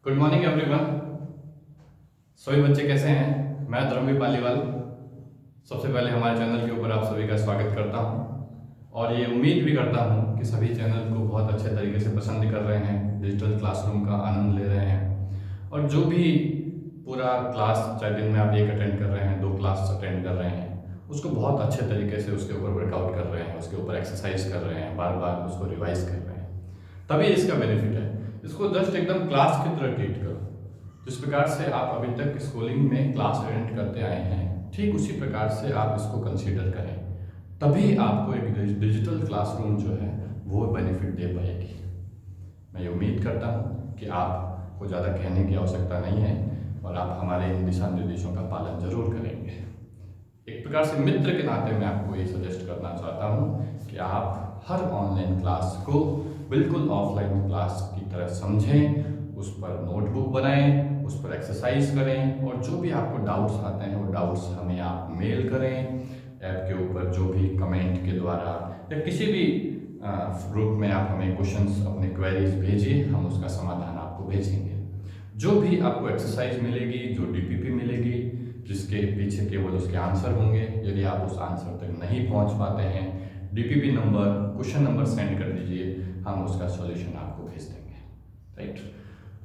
Good morning everyone. सभी बच्चे कैसे हैं? मैं धर्मवीर पालीवाल सबसे पहले हमारे चैनल के ऊपर आप सभी का स्वागत करता हूं और ये उम्मीद भी करता हूं कि सभी चैनल को बहुत अच्छे तरीके से पसंद कर रहे हैं, डिजिटल क्लासरूम का आनंद ले रहे हैं और जो भी पूरा क्लास, चाहे दिन में आप एक अटेंड कर रहे हैं, दो क्लास अटेंड कर रहे हैं, उसको बहुत अच्छे तरीके से उसके ऊपर वर्कआउट कर रहे हैं, उसके ऊपर एक्सरसाइज कर रहे हैं, बार बार उसको रिवाइज कर रहे हैं, तभी इसका बेनिफिट है। इसको जस्ट एकदम क्लास की तरह ट्रीट करो। जिस प्रकार से आप अभी तक स्कूलिंग में क्लास अटेंड करते आए हैं, ठीक उसी प्रकार से आप इसको कंसीडर करें, तभी आपको एक डिजिटल क्लासरूम जो है वो बेनिफिट दे पाएगी। मैं ये उम्मीद करता हूँ कि आपको ज़्यादा कहने की आवश्यकता नहीं है और आप हमारे इन दिशा निर्देशों का पालन जरूर करेंगे। एक प्रकार से मित्र के नाते मैं आपको ये सजेस्ट करना चाहता हूँ कि आप हर ऑनलाइन क्लास को बिल्कुल ऑफलाइन क्लास की तरह समझें, उस पर नोटबुक बनाएं, उस पर एक्सरसाइज करें और जो भी आपको डाउट्स आते हैं वो डाउट्स हमें आप मेल करें, ऐप के ऊपर जो भी कमेंट के द्वारा या किसी भी ग्रुप में आप हमें क्वेश्चंस, अपने क्वेरीज भेजिए, हम उसका समाधान आपको भेजेंगे। जो भी आपको एक्सरसाइज मिलेगी, जो डीपीपी मिलेगी, जिसके पीछे केवल उसके आंसर होंगे, यदि आप उस आंसर तक नहीं पहुंच पाते हैं, DPP number, question number send कर दीजिए, हम उसका सॉल्यूशन आपको भेज देंगे। राइट।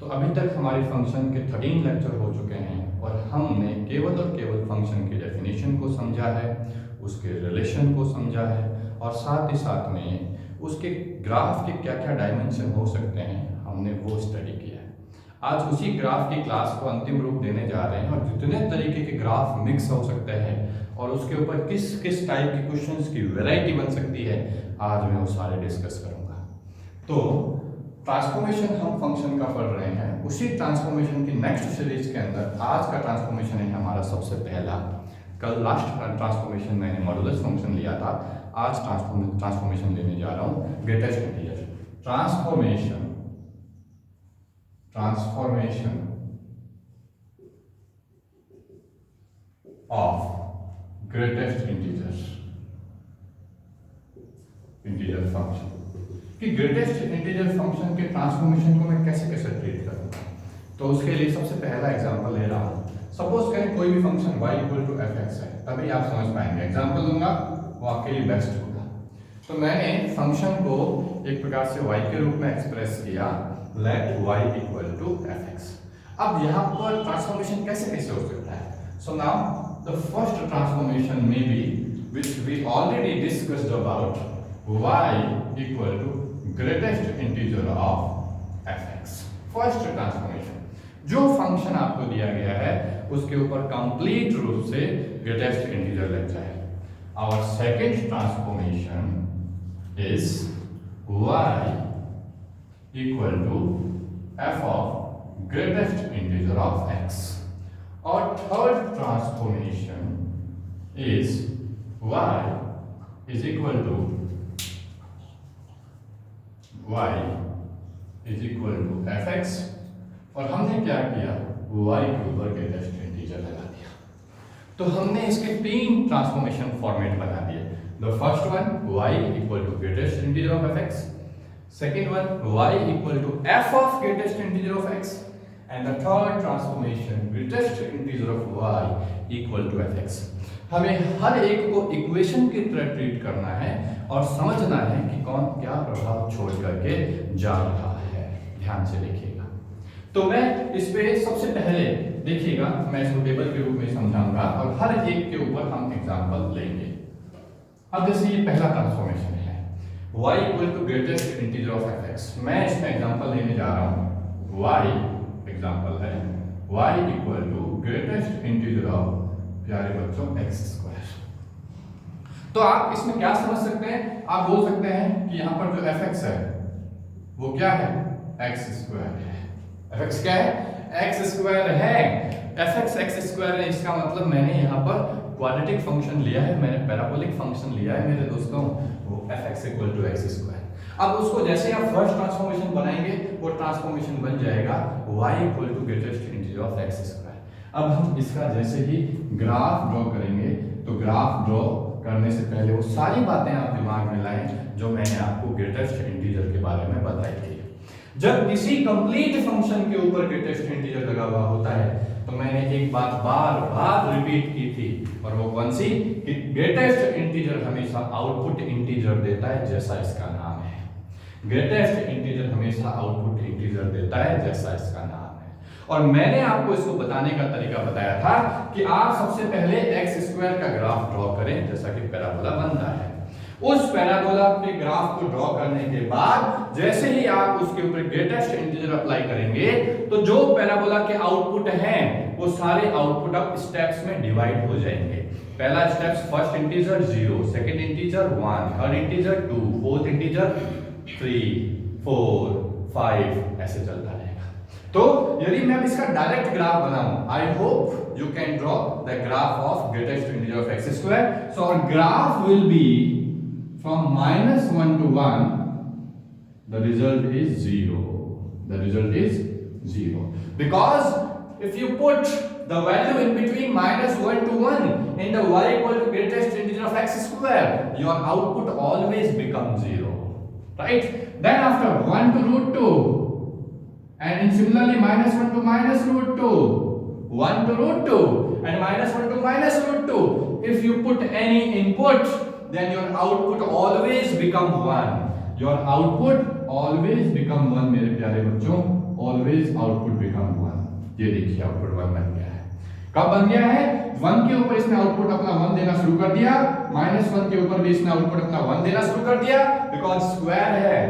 तो अभी तक हमारे फंक्शन के 13 लेक्चर हो चुके हैं और हमने केवल और केवल फंक्शन की डेफिनेशन को समझा है, उसके रिलेशन को समझा है और साथ ही साथ में उसके ग्राफ के क्या क्या डायमेंशन हो सकते हैं, हमने वो स्टडी किया है। आज उसी ग्राफ की क्लास को अंतिम रूप देने जा रहे हैं और जितने तरीके के ग्राफ मिक्स हो सकते हैं और उसके ऊपर किस किस टाइप के क्वेश्चंस की वैरायटी बन सकती है, आज मैं वो सारे डिस्कस करूंगा। तो ट्रांसफॉर्मेशन हम फंक्शन का पढ़ रहे हैं, उसी ट्रांसफॉर्मेशन की नेक्स्ट सीरीज के अंदर आज का ट्रांसफॉर्मेशन है हमारा सबसे पहला। कल लास्ट ट्रांसफॉर्मेशन मैंने मॉडुलस फंक्शन लिया था, आज ट्रांसफॉर्मेशन लेने जा रहा हूं greatest integer. Transformation of greatest integer function कि ग्रेटेस्ट इंटीजर फंक्शन के ट्रांसफॉर्मेशन को मैं कैसे कैसे ट्रीट करूंगा। तो उसके लिए सबसे पहला एग्जांपल ले रहा हूं। सपोज करें कोई भी function y equal to fx है, तभी आप समझ पाएंगे। एग्जांपल दूंगा वो आपके लिए बेस्ट होगा। तो मैंने फंक्शन को एक प्रकार से y के रूप में एक्सप्रेस किया, let y equal to fx। अब यहाँ पर ट्रांसफॉर्मेशन कैसे कैसे हो सकता है? So now the first transformation may be which we already discussed about y equal to greatest integer of fx। First transformation, जो फंक्शन आपको दिया गया है उसके ऊपर कंप्लीट रूप से ग्रेटेस्ट इंटीजर लग जाए। Our second transformation is y equal to f of greatest integer of x। और third transformation is y is equal to fx। और हमने क्या किया, y के ऊपर ग्रेटेस्ट इंटीजर लगा दिया। तो हमने इसके तीन ट्रांसफॉर्मेशन फॉर्मेट बना दिए। The first one y equal to greatest integer of fx, second one y equal to f of greatest integer of x, and the third transformation greatest integer of y equal to fx। हमें हर एक को equation की तरह treat करना है और समझना है कि कौन क्या प्रभाव छोड़ करके जा रहा है। ध्यान से देखिएगा। तो मैं इस पे सबसे पहले देखिएगा, मैं इसको टेबल के रूप में समझाऊंगा और हर एक के ऊपर हम एग्जांपल लेंगे। अब जैसे ये पहला ट्रांसफॉर्मेशन है y equal to greatest integer of fx, मैं इसमें एग्जांपल लेने जा रहा हूं। y एग्जांपल है y equal to greatest integer of, प्यारे बच्चों, x स्क्वायर। तो आप इसमें क्या समझ सकते हैं? आप बोल सकते हैं कि यहाँ पर जो fx है वो क्या है, x स्क्वायर है। fx क्या है, x स्क्वायर है। fx x स्क्वायर है, इसका मतलब मैंने यहाँ पर क्वाड्रेटिक फंक्शन लिया है, मैंने पैराबोलिक फंक्शन लिया है मेरे दोस्तों, वो fx equal to x square. अब उसको जैसे आप फर्स्ट ट्रांसफॉर्मेशन बनाएंगे वो ट्रांसफॉर्मेशन बन जाएगा y equal to greatest integer of x square. अब हम इसका जैसे ही ग्राफ ड्रॉ करेंगे, तो ग्राफ ड्रॉ करने से पहले वो सारी बातें आप दिमाग में लाएं जो मैंने आपको ग्रेटेस्ट इंटीजर के बारे में बताई थी। जब किसी कंप्लीट फंक्शन के ऊपर ग्रेटेस्ट इंटीजर लगा हुआ होता है तो मैंने एक बात बार बार रिपीट की थी, और वो कौन सी, कि ग्रेटेस्ट इंटीजर हमेशा आउटपुट इंटीजर देता है, जैसा इसका नाम है। ग्रेटेस्ट इंटीजर हमेशा आउटपुट इंटीजर देता है, जैसा इसका नाम है। और मैंने आपको इसको बताने का तरीका बताया था कि आप सबसे पहले एक्स स्क्वायर का ग्राफ ड्रॉ करें, जैसा कि पैराबोला बनता है। उस पैराबोला के ग्राफ को ड्रॉ करने के बाद जैसे ही आप उसके ऊपर ग्रेटेस्ट इंटीजर अप्लाई करेंगे तो जो पैराबोला के आउटपुट हैं वो सारे आउटपुट अब स्टेप्स में डिवाइड हो जाएंगे। पहला steps first integer 0, second integer 1, third integer 2, fourth integer 3, 4, 5 ऐसे चलता रहेगा। तो यदि मैं इसका डायरेक्ट ग्राफ बनाऊं, I hope you can draw the graph of greatest integer of x square. So our graph will be from -1 to 1, the result is 0. The result is 0. Because if you put the value in between -1 to 1 in the y equal to greatest integer of x square, your output always becomes 0. Right? Then after 1 to √2, and similarly -1 to -√2, 1 to √2, and -1 to -√2. If you put any input, then your output always become 1. Your output always become 1 मेरे प्यारे बच्चों, always output become 1. ये देखिए output 1 बन गया है। कब बन गया है? 1 के ऊपर इसने आउटपुट अपना 1 देना शुरू कर दिया, -1 के ऊपर भी इसने आउटपुट अपना 1 देना शुरू कर दिया, बिकॉज स्क्वायर है,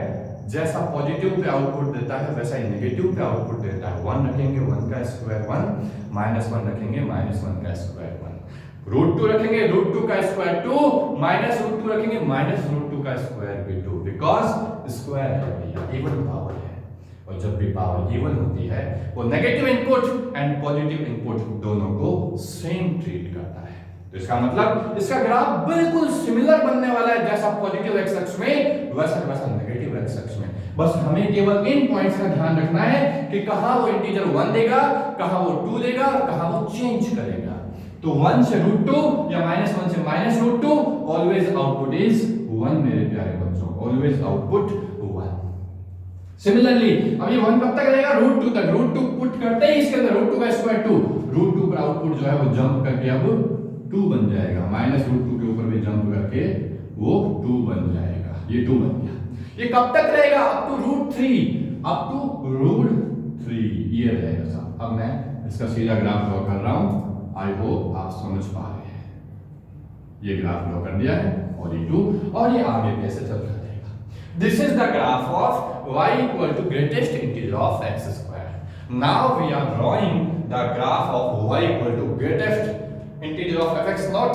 जैसा पॉजिटिव पे आउटपुट देता है वैसा ही नेगेटिव पे आउटपुट देता है। 1 रखेंगे 1 का स्क्वायर 1, -1 रखेंगे -1 का स्क्वायर 1, √2 रखेंगे √2 का स्क्वायर 2, -√2 रखेंगे -√2 का स्क्वायर भी 2, बिकॉज स्क्वायर है भैया, इवन पावर है, और जब भी पावर इवन होती है वो negative input and positive input दोनों को सेम ट्रीट करता है। तो इसका मतलब इसका ग्राफ बिल्कुल सिमिलर बनने वाला है, जैसा पॉजिटिव एक्स अक्ष में वैसा नेगेटिव एक्स अक्ष में। बस हमें केवल इन पॉइंट्स का ध्यान रखना है कि कहां वो इंटीजर 1 देगा, कहां वो 2 देगा, कहां वो चेंज करेगा। तो 1 से √2 या -1 से -√2, ऑलवेज आउटपुट इज 1 मेरे प्यारे बच्चों, ऑलवेज आउटपुट 1। सिमिलरली अब ये 1 कब तक रहेगा? √2 तक। √2 पुट करते ही इसके अंदर √2 का स्क्वायर 2, √2 पर आउटपुट जो है वो जंप करके अब 2 बन जाएगा, -√2 के ऊपर भी जंप करके वो 2 बन जाएगा, ये 2 बन गया। ये कब तक रहेगा? अप टू √3, अप टू √3 ये रहेगा साहब। अब मैं इसका सीधा ग्राफ ड्रॉ कर रहा हूं, आई होप आप समझ पा रहे हैं। ये ग्राफ ड्रॉ कर दिया है, और ये 2, और ये आगे कैसे चलता रहेगा। This is the graph of y equal to greatest integer of x square. Now we are drawing the graph of y equal to greatest integer of fx, not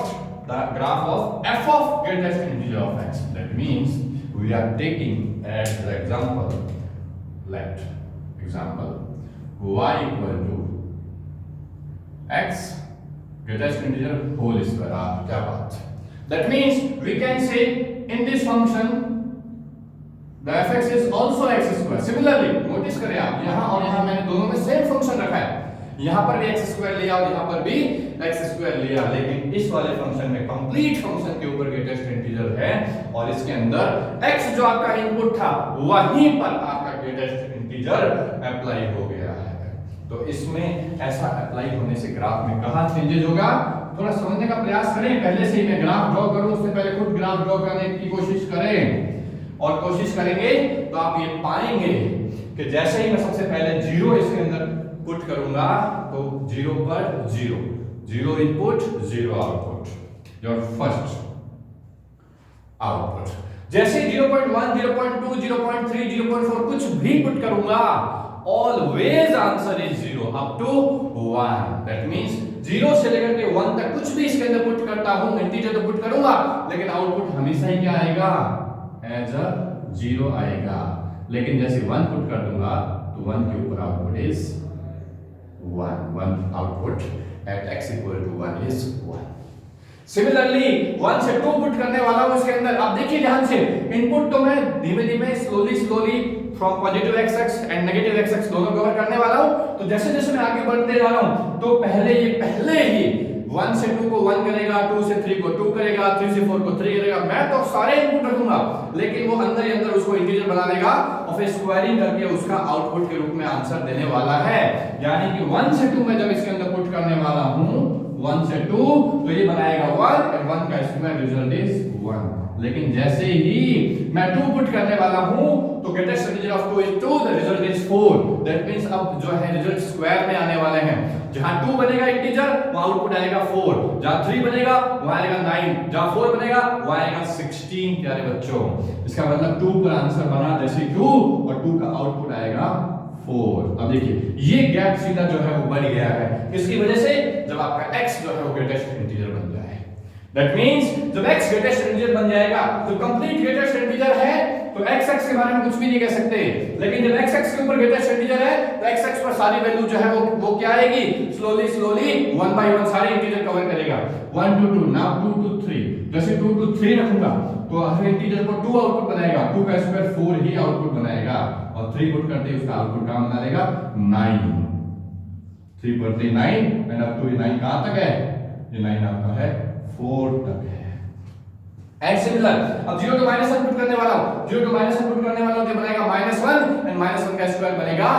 the graph of f of greatest integer of x। That means we are taking as the example, let example y equal to x greatest integer whole square। क्या बात है। That means we can say in this function the fx is also x square। Similarly notice करें आप, यहाँ और यहाँ मैंने दोनों में सेम फंक्शन रखा है, यहाँ पर भी x स्क्वायर लिया और यहाँ पर भी x स्क्वायर लिया, लेकिन इस वाले फंक्शन में कंप्लीट फंक्शन के ऊपर ग्रेटेस्ट इंटीजर है और इसके अंदर x जो आपका इनपुट था वहीं पर आपका ग्रेटेस्ट इंटीजर अप्लाई हो गया है। तो इसमें ऐसा अप्लाई होने से ग्राफ में कहां चेंजेस होगा, थोड़ा समझने का प्रयास करें। पहले से ही मैं ग्राफ ड्रॉ करूं उससे पहले खुद ग्राफ ड्रॉ करने की कोशिश करें, और कोशिश करेंगे तो आप ये पाएंगे कि जैसे ही मैं सबसे पहले 0 इसके अंदर पुट करूंगा तो 0 पर 0, 0 input 0 output, your first output. जैसे 0.1, 0.2, 0.3, 0.4 कुछ भी पुट करूंगा, always answer is 0 up to 1। that means 0 से लेकर के 1 तक कुछ भी इसके अंदर पुट करता हूं, इंटीजर तो पुट करूंगा, लेकिन आउटपुट हमेशा ही क्या आएगा? एज अ 0 आएगा। लेकिन जैसे 1 पुट कर दूंगा तो 1 के ऊपर output is 1 output at x equal to 1 is 1। Similarly 1 से 2 पुट करने वाला हूं इसके अंदर। अब देखिए ध्यान से, इनपुट तो मैं धीमे धीमे slowly from positive x x and negative x x दोनों कवर करने वाला हूं। तो जैसे जैसे मैं आगे बढ़ते जा रहा हूं तो पहले ही 1 से 2 को 1 करेगा, 2 से 3 को 2 करेगा, 3 से 4 को 3 करेगा। मैं तो सारे इनपुट रखूंगा, लेकिन वो अंदर ही अंदर उसको इंटीजर बना देगा और फिर स्क्वायरिंग करके उसका आउटपुट के रूप में आंसर देने वाला है। यानी कि 1 से 2 में जब इसके अंदर पुट करने वाला हूं 1 से 2 तो ये बनाएगा 1 और 1 का स्क्वायर रिजल्ट इज 1। लेकिन जैसे ही मैं 2 पुट करने वाला हूं तो greatest integer of 2 is 2, the result is 4। That means अब जो है रिजल्ट स्क्वायर में आने वाले हैं। जहां 2 बनेगा इंटीजर वहां आउटपुट आएगा 4, जहां 3 बनेगा वहां आएगा 9, जहां 4 बनेगा वहां आएगा 16। प्यारे बच्चों, इसका मतलब 2 पर आंसर बना जैसे 2 और 2 का आउटपुट आएगा 4। अब देखिए ये गैप सीधा जो है वो बढ़ गया है, किसकी वजह से? जब आपका x जो है वो ग्रेटेस्ट इंटीजर बन जाए। दैट मींस जब x ग्रेटेस्ट इंटीजर बन जाएगा तो कंप्लीट ग्रेटेस्ट इंटीजर है तो x के बारे में कुछ भी नहीं कह सकते। लेकिन जब x के ऊपर ग्रेटेस्ट इंटीजर है तो x पर सारी वैल्यू जो है वो क्या आएगी? स्लोली 1 बाय 1 सारे इंटीजर कवर करेगा। 1 to 2, नाउ 2 to 3। जैसे 2 to 3 रखूंगा तो हर इंटीजर को 2 आउटपुट बनाएगा, 2 का स्क्वायर 4 ही आउटपुट बनाएगा और 3 पुट करते ही उसका आउटपुट क्या बना देगा? 9। 3 पर 9 एंड अप टू 9 कहां तक है? ये 9 आपका है 4 तक है। एंड सिमिलर अब 0 to -1 पुट करने वाला हूं, 0 to -1 पुट करने वाला हूं तो बनेगा -1 एंड -1 का स्क्वायर बनेगा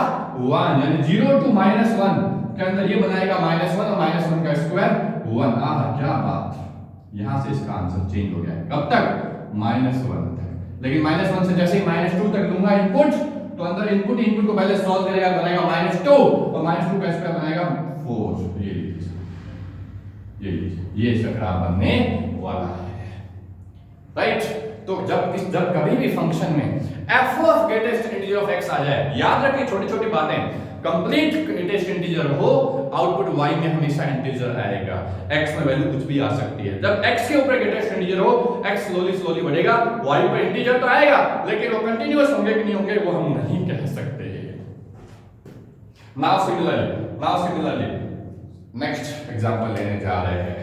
1। यानी 0 to -1 के अंदर ये बनाएगा -1 और -1 का स्क्वायर 1। आह क्या बात, यहां से इसका आंसर चेंज हो गया। कब तक? -1 तक। लेकिन -1 से जैसे ही -2 तक लूंगा इनपुट तो अंदर इनपुट को पहले सॉल्व करेगा, बनाएगा -2 और -2 का स्क्वायर बनाएगा 4। ये इसका ग्राफ बनने वाला है, राइट? तो जब कभी भी फंक्शन में f of greatest integer of x आ जाए, याद रखिए छोटी छोटी बातें, कंप्लीट ग्रेटेस्ट इंटीजर हो आउटपुट y में हमेशा इंटीजर आएगा, x में वैल्यू कुछ भी आ सकती है। जब x के ऊपर ग्रेटेस्ट इंटीजर हो x स्लोली बढ़ेगा, y पर इंटीजर तो आएगा लेकिन वो कंटीन्यूअस होंगे कि नहीं होंगे वो हम नहीं कह सकते। नाउ सिमिलरली नेक्स्ट एग्जांपल लेने जा रहे हैं।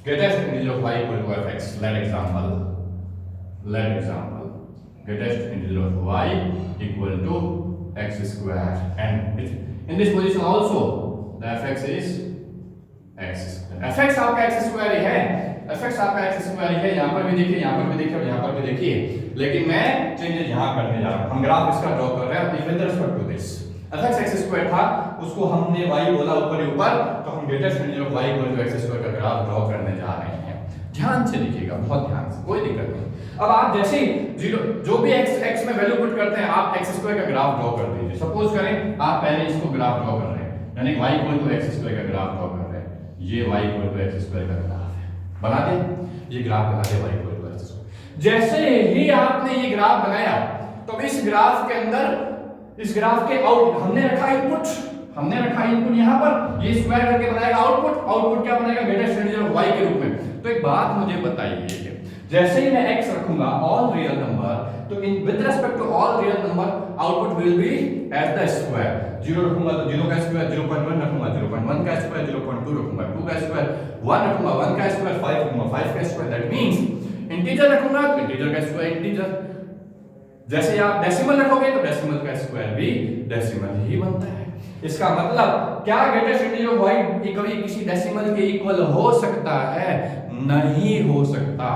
Greatest integer of y equal to fx। Let example greatest integer of y equal to x square, and in this position also the fx is x square। fx आपका x square ही है, fx आपका x square ही है। यहाँ पर भी देखिए, यहाँ पर भी देखिए और यहाँ पर भी देखिए, लेकिन मैं चेंजेस यहाँ करने जा रहा हूँ। हम ग्राफ इसका ड्रॉ कर रहे हैं with respect to this. fx x square था, उसको हमने y बोला ऊपर ही ऊपर, तो हम greatest integer of y equal to x square का ग्राफ ड्रॉ करने जा रहे हैं। ध्यान से देखिएगा, बहुत ध्यान से, कोई दिक्कत नहीं। अब आप जैसे जीरो जो भी x में वैल्यू पुट करते हैं आप x स्क्वायर का ग्राफ ड्रॉ कर दीजिए। सपोज करें आप पहले इसको ग्राफ ड्रॉ कर रहे हैं, यानी y equal to x square का ग्राफ ड्रॉ कर रहे हैं। ये y equal to x square का ग्राफ है, बना दे ये ग्राफ बना दे y equal to x square. जैसे ही आपने ये ग्राफ बनाया तो इस ग्राफ के अंदर, इस ग्राफ के आउट हमने रखा इनपुट यहाँ पर, ये स्क्वायर करके बनाएगा आउटपुट क्या बनेगा? ग्रेटेस्ट इंटीजर ऑफ y के रूप में। तो एक बात मुझे बताइए, जैसे ही मैं x रखूंगा ऑल रियल नंबर, तो in with respect to all real number output will be as the square. 0 रखूंगा तो 0 का स्क्वायर, 0.1 रखूंगा 0.1 का स्क्वायर, 0.2 रखूंगा 2 का स्क्वायर, 1 रखूंगा 1 का स्क्वायर, 5 रखूंगा 5 का स्क्वायर। दैट मींस इंटीजर रखूंगा तो इंटीजर का स्क्वायर इंटीजर, जैसे आप डेसिमल रखोगे तो डेसिमल का स्क्वायर भी डेसिमल ही बनता है। इसका मतलब क्या ग्रेटेस्ट इंटीजर ऑफ y कभी किसी डेसिमल के इक्वल हो सकता है? नहीं हो सकता।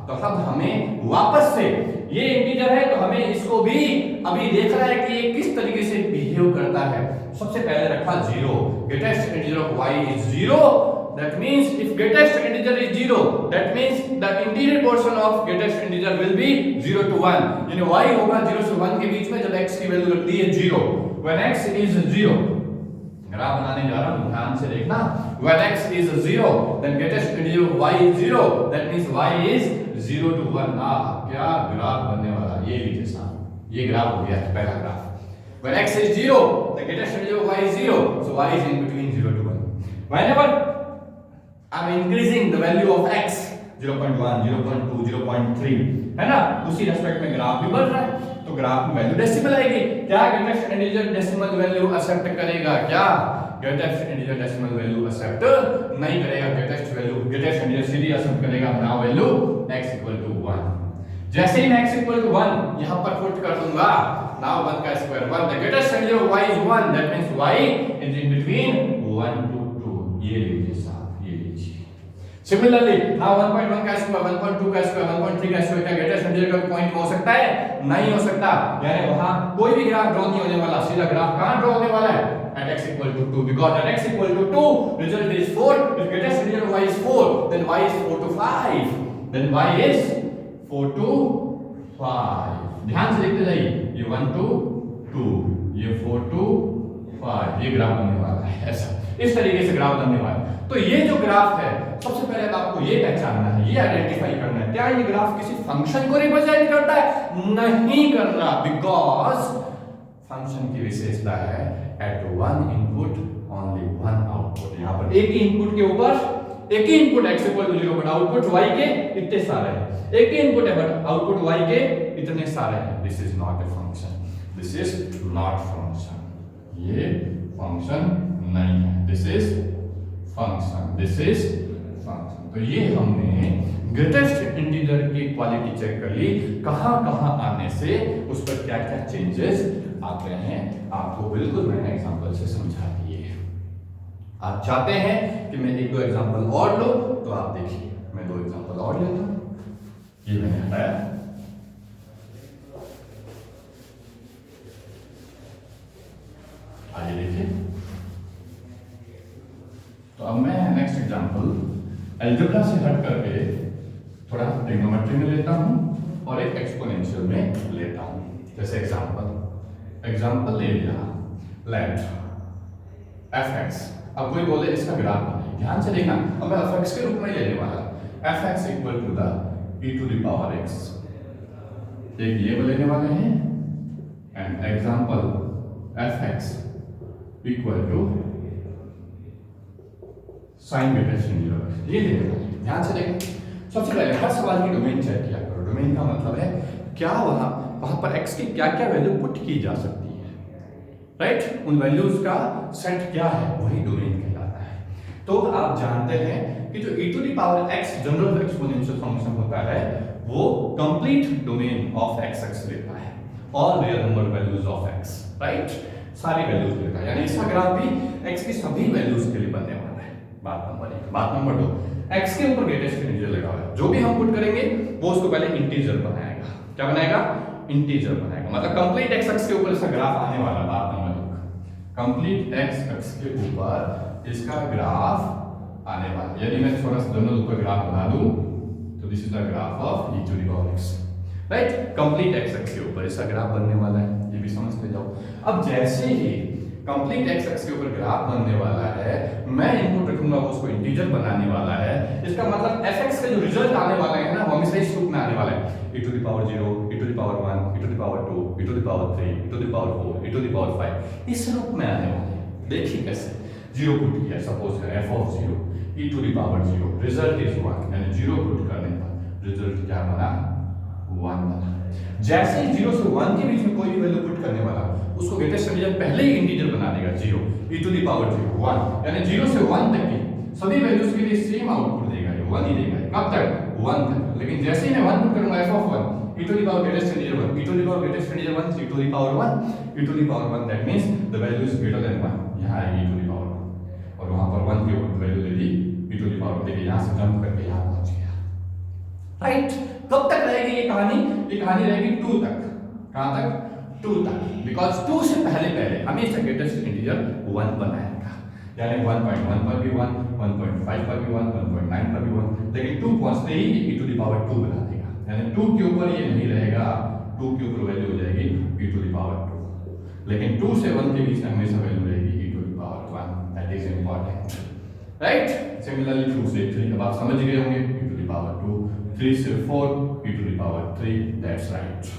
तो अब हमें वापस से, ये इंटीजर है तो हमें इसको भी अभी देखना है कि ये किस तरीके से बिहेव करता है। सबसे पहले रखा 0, greatest integer of y is 0। That means if greatest integer is 0 that means the interior portion of greatest integer will be 0 to 1, यानी y होगा 0 से 1 के बीच में जब x की वैल्यू रखती है 0। व्हेन x इज 0, ग्राफ बनाने जा रहा हूं ध्यान से देखना, when x is 0 then greatest integer of y is 0, that means y is 0 to 1। क्या ग्राफ बनने वाला, ये लीजिए साहब, ये ग्राफ हो गया पहला graph. when x is 0 the greatest integer of y is 0, so y is in between 0 to 1। whenever I'm increasing the value of x 0.1 0.2 0.3 है ना, उसी रेस्पेक्ट में ग्राफ भी बढ़ रहा है, तो ग्राफ में वैल्यू डेसिमल आएगी। क्या greatest integer decimal value accept करेगा? क्या greatest integer decimal value accept नहीं करेगा। ग्रेटेस्ट इंटीजर सीधी एक्सेप्ट करेगा now value x equal to 1। जैसे ही मैं x इक्वल टू 1 यहां पर पुट कर दूंगा, नाउ 1 का square 1, the greatest integer of y is 1, that means y is in between 1 to 2। ये लीजिए साहब, ये लीजिए, सिमिलरली now 1.1 का स्क्वायर 1.2 का स्क्वायर 1.3 का स्क्वायर क्या ग्रेटेस्ट इंटीजर का पॉइंट हो सकता है? नहीं हो सकता। यानी वहां कोई भी ग्राफ ड्रॉ नहीं होने वाला, सीधा ग्राफ कहां ड्रॉ होने वाला है? at x equal to 2, because at x equal to 2 result is 4, if greatest integer y is 4, then y is 4 to 5, then y is 4 to 5। ध्यान से देखते जाइए, ये 1 to 2, ये 4 to 5, ये ग्राफ बनने वाला है ऐसा, इस तरीके से ग्राफ बनने वाला है। तो ये जो ग्राफ है, सबसे पहले आपको ये पहचानना है, ये आइडेंटिफाई करना है, क्या ये ग्राफ किसी फंक्शन को रिप्रेजेंट करता है? नहीं कर रहा, बिकॉज फंक्शन की विशेषता है at one input only one output. यहां पर एक ही इनपुट के ऊपर एक ही input x equal to 0 but output y के इतने सारे हैं, एक ही इनपुट है बट आउटपुट y के इतने सारे हैं। This is not a function, this is not function, ये फंक्शन नहीं है, this is function, this is function. तो ये हमने ग्रेटेस्ट इंटीजर की क्वालिटी चेक कर ली, कहां कहां आने से उस पर क्या क्या चेंजेस आते हैं, आपको बिल्कुल मैंने एग्जांपल से समझा दिए। आप चाहते हैं कि मैं एक दो एग्जांपल और लो, तो आप देखिए मैं दो एग्जांपल और लेता हूं, ये मैंने हटाया, आइए देखिए। तो अब मैं नेक्स्ट एग्जांपल अलजेब्रा से हट करके थोड़ा ट्रिग्नोमेट्री में लेता हूं और एक एक्सपोनेंशियल में लेता हूं। जैसे एग्जांपल ले लिया, लेट fx, अब कोई बोले इसका ग्राफ बनाइए, ध्यान से देखना, अब मैं fx के रूप में लेने वाला, fx equal to the e to the power x, एक ये लेने वाले हैं, and example fx equal to sine greatest integer, ये लेने वाले, ध्यान से देखना। सबसे पहले हर सवाल की डोमेन चेक किया करो। डोमेन का मतलब है क्या वहां पर x की क्या क्या वैल्यू पुट की जा सकती है, राइट? उन वैल्यूज का सेट क्या है, वही डोमेन कहलाता है। तो आप जानते हैं कि जो e to the power x general exponential function होता है, वो कंप्लीट डोमेन ऑफ x लेता है, all real number values of x, right? सारी वैल्यूज लेता है, यानी इसका ग्राफ भी x की सभी वैल्यूज के लिए बनने वाला है। बात नंबर 1। बात नंबर 2, x के ऊपर ग्रेटेस्ट इंटीजर लगा हुआ है, जो भी हम पुट करेंगे वो उसको पहले इंटीजर बनाएगा। क्या बनाएगा? इंटीजर बनाएगा, मतलब कंप्लीट x अक्ष के ऊपर इसका ग्राफ आने वाला। बात नंबर 2, कंप्लीट x अक्ष के ऊपर इसका ग्राफ आने वाला। यदि मैं थोड़ा सा दोनों ऊपर ग्राफ बना दूं तो this is the graph of e to the power x, right? Complete x अक्ष के ऊपर इसका ग्राफ बनने वाला है, ये भी समझते जाओ। अब जैसे ही कंप्लीट x अक्ष के ऊपर ग्राफ बनने वाला है, मैं इनपुट रखूंगा, वो उसको इंटीजर बनाने वाला है। इसका मतलब fx का जो रिजल्ट आने वाला है ना, वो हमेशा इस रूप में आने वाला है, e to the power 0, e to the power 1, e to the power 2, e to the power 3, e to the power 4, e to the power 5, इस रूप में आने वाला है। देखिए कैसे 0 पुट किया, सपोज है f of 0 e to the power 0, result is 1, यानी 0 पुट करने पर रिजल्ट क्या बना? 1 बना। जैसे ही 0 से 1 के बीच में कोई भी वैल्यू पुट करने वाला, उसको ग्रेटेस्ट इंटीजर पहले ही इंटीजर बना देगा, 0 e टू द पावर 0 1, यानी 0 से 1 तक की सभी वैल्यूज के लिए सेम आउटपुट देगा, ये 1 ही देगा। कब तक? 1 तक। लेकिन जैसे ही मैं 1 पुट करूंगा f of 1 e to the power greatest integer 1, e to the power greatest integer 1, e to the power 1, e to the power 1, that means the value is greater than 1, यहां आएगी e टू द पावर 1, और वहां पर 1 की value ले ली e to the power, देखिए यहां से जंप करके यहां पहुंच गया, राइट? कब तक रहेगी ये कहानी? ये कहानी रहेगी 2 तक। कहां तक? 2 तक, बिकॉज 2 से पहले हमेशा ग्रेटेस्ट इंटीजर 1 बनाएगा, यानी 1.1 पर भी 1, 1.5 पर भी 1, 1.9 पर भी 1, लेकिन 2 पहुंचते ही e टू द पावर 2 बना देगा, यानी 2 के ऊपर ये नहीं रहेगा, 2 के ऊपर वैल्यू हो जाएगी e टू द पावर 2, लेकिन 2 से 1 के बीच में हमेशा वैल्यू रहेगी e to the power 1, that is important, right? Similarly 2 से 3, अब आप समझ गए होंगे, e टू द पावर 2, 3 से 4 e to the power 3, that's right.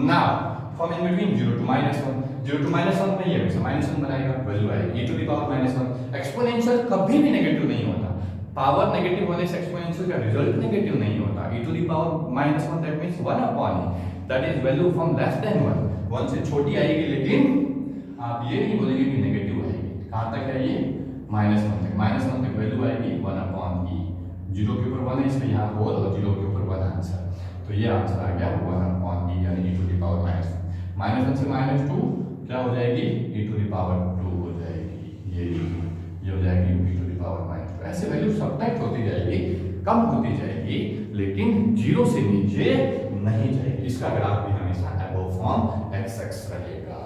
Now from in between 0 to -1, 0 to -1 में ये हमेशा -1 बनाएगा, वैल्यू आएगी e to the power -1। Exponential कभी भी नेगेटिव नहीं होता, पावर नेगेटिव होने से एक्सपोनेंशियल का रिजल्ट नेगेटिव नहीं होता। e to the power -1 that means 1 upon e, that is value from less than 1, 1 से छोटी आएगी, लेकिन आप ये नहीं बोलेंगे कि नेगेटिव आएगी। कहां तक है ये? -1 तक। -1 तक वैल्यू आएगी 1 अपॉन e, 0 के ऊपर 1 है, इसलिए यहां होल, और 0 के ऊपर 1 आंसर, तो ये आंसर आ गया 1 अपॉन e, यानी e टू द पावर -1 से -2 क्या हो जाएगी? e टू द पावर 2 हो जाएगी, ये हो जाएगी e टू द पावर -2। ऐसे वैल्यू सबट्रैक्ट होती जाएगी, कम होती जाएगी, लेकिन 0 से नीचे नहीं जाएगी। इसका ग्राफ भी हमेशा अबव फ्रॉम एक्स एक्स रहेगा,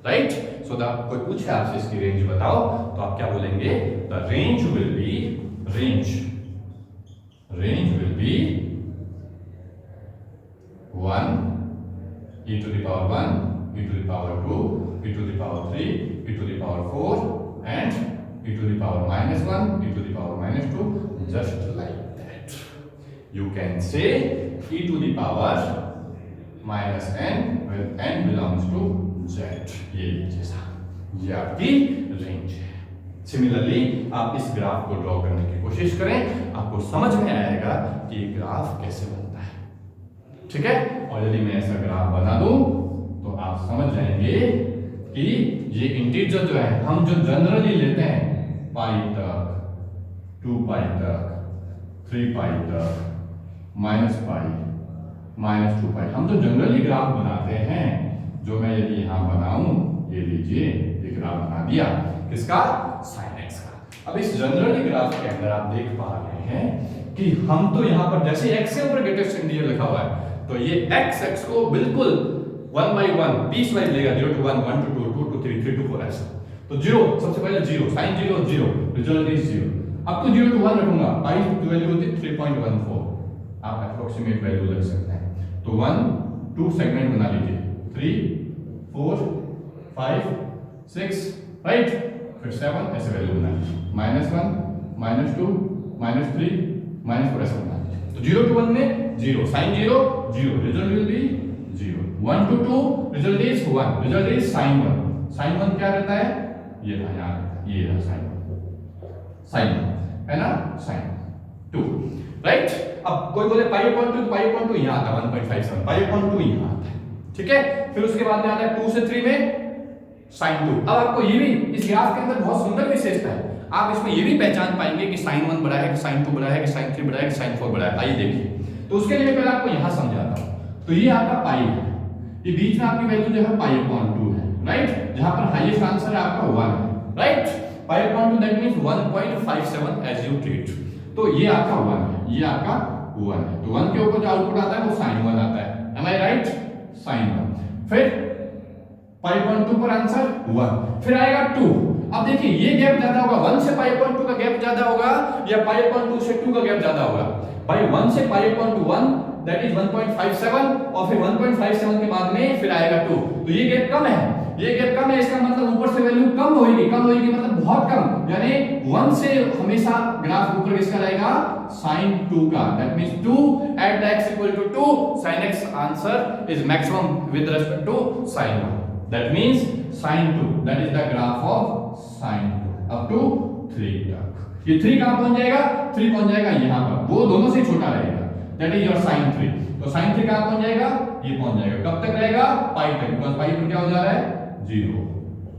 राइट। सो द कोई पूछे आपसे इसकी रेंज बताओ, तो आप क्या बोलेंगे? The range will be range will be 1 e to the power 1, e to the power 2, e to the power 3, e to the power 4 and e to the power -1, e to the power -2, just like that. You can say e to the power -n when n belongs to z. ये जैसा ये आपकी range है। Similarly आप इस graph को draw करने की कोशिश करें, आपको समझ में आएगा कि ये ग्राफ कैसे बनता है, ठीक है। और यदि मैं ऐसा ग्राफ बना दूं तो आप समझ जाएंगे कि ये इंटीजर जो है, हम जो जनरली लेते हैं पाई तक, 2 पाई तक, 3 पाई तक, -पाई, -2 पाई, हम जो जनरली ग्राफ बनाते हैं, जो मैं यदि यहां बनाऊं, ये लीजिए ये ग्राफ बना दिया, किसका? sin x का। अब इस जनरली ग्राफ के अंदर आप देख पा रहे हैं कि हम तो यहां पर जैसे x के ऊपर ग्रेटेस्ट इंटीजर लिखा हुआ है, तो ये x को बिल्कुल 1 by 1 पीस वाइज लेगा, 0 to 1, 1 to 2, 2 to 3, 3 to 4 ऐसा। तो 0 सबसे पहले 0, sin 0 0, रिजल्ट इज 0। अब तो 0 to 1 रखूंगा, पाई की वैल्यू होती है 3.14, आप अप्रोक्सीमेट वैल्यू लग सकते हैं। तो 1 2 सेगमेंट बना लीजिए, 3 4 5 6, राइट, फिर 7 ऐसे वैल्यू बना लीजिए, -1 -2 -3 -4 ऐसा बना लीजिए। तो 0 to 1 में 0, sin 0 0, result will be 0, 1 to 2 result is 1, result is sin 1, sin 1 क्या रहता है? ये रहा यहाँ, ये रहा sin 1 है ना, sin 2, राइट। अब कोई बोले पाई अपॉन 2, पाई अपॉन 2 यहाँ आता है 1.57, पाई अपॉन 2 यहाँ आता है, ठीक है। फिर उसके बाद में आता है 2 से 3 में sin 2। अब आपको ये भी इस ग्राफ के अंदर बहुत सुंदर विशेषता है, आप इसमें ये भी पहचान पाएंगे कि sin 1 बड़ा है कि sin 2 बड़ा है कि sin 3 बड़ा है कि sin 4 बड़ा है। आइए देखिए, तो उसके लिए पहले आपको यहां समझाता हूं। तो ये आपका पाई है, ये बीच में आपकी वैल्यू जो है पाई अपॉन 2 है, राइट, जहां पर हाईएस्ट आंसर है आपका 1 है, right. Pi upon 2 that means 1.57 as you treat. तो ये आपका 1 है, ये आपका 1 है। तो 1 के ऊपर जो आउटपुट आता है वो sin 1 आता है, एम आई राइट, sin 1। फिर पाई अपॉन 2 पर आंसर 1, फिर आएगा 2। अब देखिए ये गैप ज्यादा होगा, 1 से पाई अपॉन 2 का गैप ज्यादा होगा या पाई अपॉन 2 से 2 का गैप ज्यादा होगा? भाई 1 से पाई अपॉन 2 1, दैट इज 1.57, और फिर 1.57 के बाद में फिर आएगा 2। तो ये गैप कम है, ये गैप कम है, इसका मतलब ऊपर से वैल्यू कम होगी, कम होगी मतलब बहुत कम, यानी 1 से हमेशा ग्राफ ऊपर किसका रहेगा? sin 2 का। That means 2 at x equal to 2, sin x answer is maximum with respect to sin 1. That means sin 2, that is the graph of sin 2 up to 3 तक। ये 3 कहां पहुंच जाएगा? 3 पहुंच जाएगा यहां पर, वो दोनों से छोटा रहेगा, दैट इज योर sin 3। तो sin 3 कहां पहुंच जाएगा? ये पहुंच जाएगा, कब तक रहेगा? पाई तक, बिकॉज़ पाई पर क्या हो जा रहा है? 0।